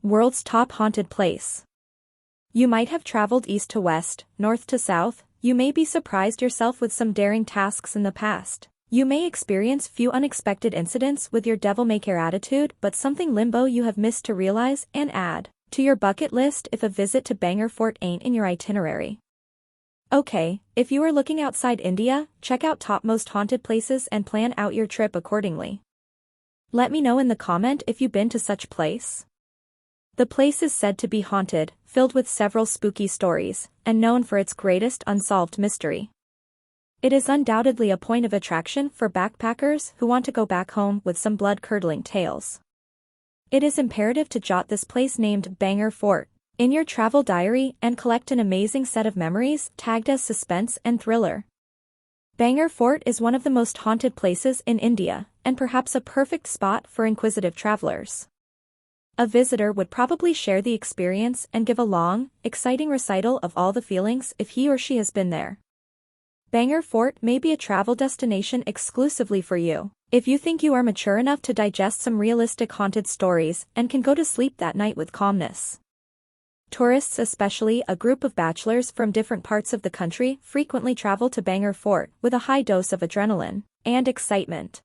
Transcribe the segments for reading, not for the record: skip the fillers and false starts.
World's top haunted place. You might have traveled east to west, north to south. You may be surprised yourself with some daring tasks in the past. You may experience few unexpected incidents with your devil-may-care attitude, but something limbo you have missed to realize and add to your bucket list if a visit to Bhangarh Fort ain't in your itinerary. Okay, if you are looking outside India, check out top most haunted places and plan out your trip accordingly. Let me know in the comment if you've been to such place. The place is said to be haunted, filled with several spooky stories, and known for its greatest unsolved mystery. It is undoubtedly a point of attraction for backpackers who want to go back home with some blood-curdling tales. It is imperative to jot this place named Bhangarh Fort in your travel diary and collect an amazing set of memories tagged as suspense and thriller. Bhangarh Fort is one of the most haunted places in India, and perhaps a perfect spot for inquisitive travelers. A visitor would probably share the experience and give a long, exciting recital of all the feelings if he or she has been there. Bhangarh Fort may be a travel destination exclusively for you, if you think you are mature enough to digest some realistic haunted stories and can go to sleep that night with calmness. Tourists, especially a group of bachelors from different parts of the country, frequently travel to Bhangarh Fort with a high dose of adrenaline and excitement.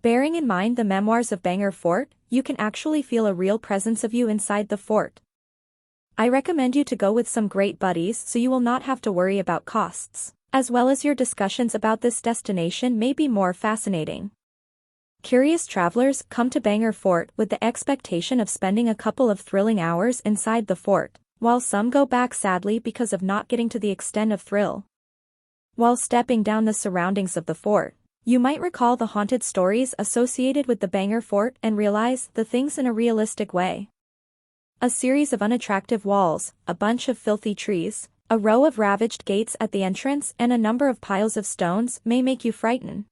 Bearing in mind the memoirs of Bhangarh Fort, you can actually feel a real presence of you inside the fort. I recommend you to go with some great buddies so you will not have to worry about costs, as well as your discussions about this destination may be more fascinating. Curious travelers come to Bhangarh Fort with the expectation of spending a couple of thrilling hours inside the fort, while some go back sadly because of not getting to the extent of thrill. While stepping down the surroundings of the fort, you might recall the haunted stories associated with the Bhangarh Fort and realize the things in a realistic way. A series of unattractive walls, a bunch of filthy trees, a row of ravaged gates at the entrance and a number of piles of stones may make you frighten.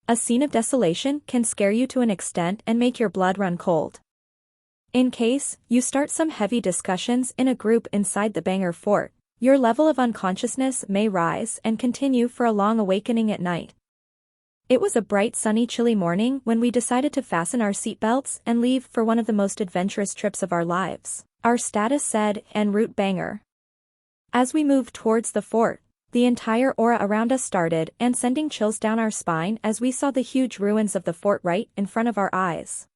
A scene of desolation can scare you to an extent and make your blood run cold. In case you start some heavy discussions in a group inside the Bhangarh Fort, your level of unconsciousness may rise and continue for a long awakening at night. It was a bright sunny chilly morning when we decided to fasten our seatbelts and leave for one of the most adventurous trips of our lives, our status said, en route Bhangarh. As we moved towards the fort, the entire aura around us started and sending chills down our spine as we saw the huge ruins of the fort right in front of our eyes.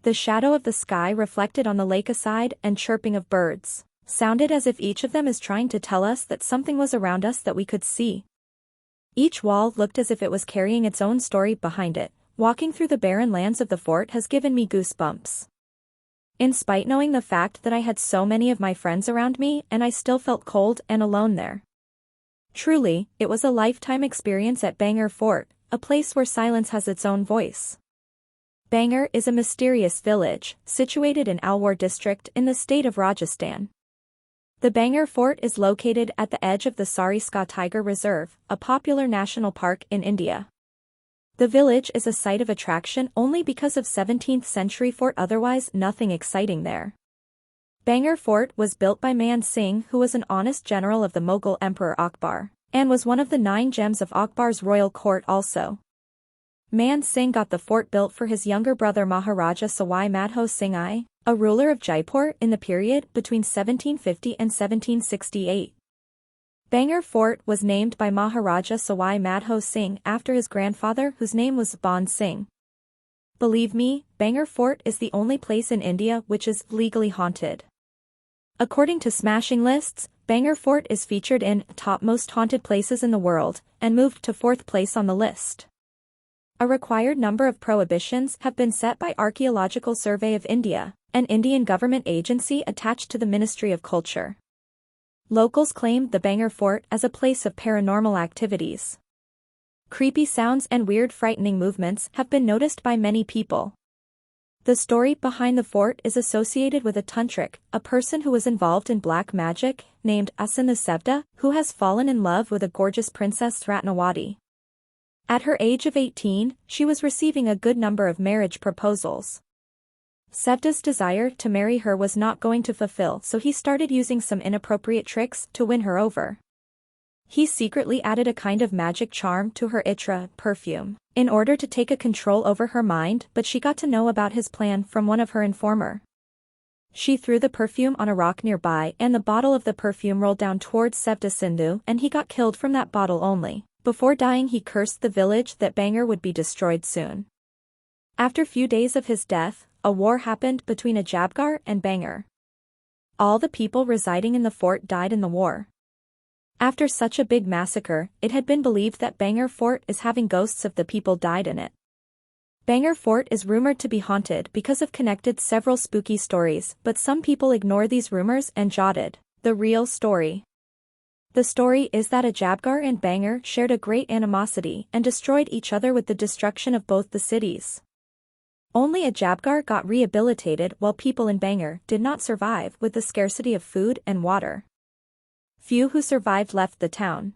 The shadow of the sky reflected on the lake aside and chirping of birds sounded as if each of them is trying to tell us that something was around us that we could see. Each wall looked as if it was carrying its own story behind it. Walking through the barren lands of the fort has given me goosebumps. In spite knowing the fact that I had so many of my friends around me and I still felt cold and alone there. Truly, it was a lifetime experience at Bhangarh Fort, a place where silence has its own voice. Bhangarh is a mysterious village, situated in Alwar district in the state of Rajasthan. The Bhangarh Fort is located at the edge of the Sariska Tiger Reserve, a popular national park in India. The village is a site of attraction only because of 17th century fort, otherwise nothing exciting there. Bhangarh Fort was built by Man Singh, who was an honest general of the Mughal Emperor Akbar, and was one of the 9 gems of Akbar's royal court also. Man Singh got the fort built for his younger brother Maharaja Sawai Madho Singh I, a ruler of Jaipur in the period between 1750 and 1768. Bhangarh Fort was named by Maharaja Sawai Madho Singh after his grandfather whose name was Ban Singh. Believe me, Bhangarh Fort is the only place in India which is legally haunted. According to smashing lists, Bhangarh Fort is featured in top most haunted places in the world, and moved to 4th place on the list. A required number of prohibitions have been set by Archaeological Survey of India, an Indian government agency attached to the Ministry of Culture. Locals claim the Bhangarh Fort as a place of paranormal activities. Creepy sounds and weird frightening movements have been noticed by many people. The story behind the fort is associated with a tantric, a person who was involved in black magic, named Asin the Sevda, who has fallen in love with a gorgeous princess Ratnawati. At her age of 18, she was receiving a good number of marriage proposals. Sevda's desire to marry her was not going to fulfill, so he started using some inappropriate tricks to win her over. He secretly added a kind of magic charm to her itra, perfume, in order to take a control over her mind, but she got to know about his plan from one of her informer. She threw the perfume on a rock nearby and the bottle of the perfume rolled down towards Sevda Sindhu and he got killed from that bottle only. Before dying he cursed the village that Bhangarh would be destroyed soon. After few days of his death, a war happened between Ajabgarh and Bhangarh. All the people residing in the fort died in the war. After such a big massacre, it had been believed that Bhangarh fort is having ghosts of the people died in it. Bhangarh fort is rumored to be haunted because of connected several spooky stories, but some people ignore these rumors and jotted the real story. The story is that Ajabgarh and Bhangarh shared a great animosity and destroyed each other with the destruction of both the cities. Only Ajabgarh got rehabilitated while people in Bhangarh did not survive with the scarcity of food and water. Few who survived left the town.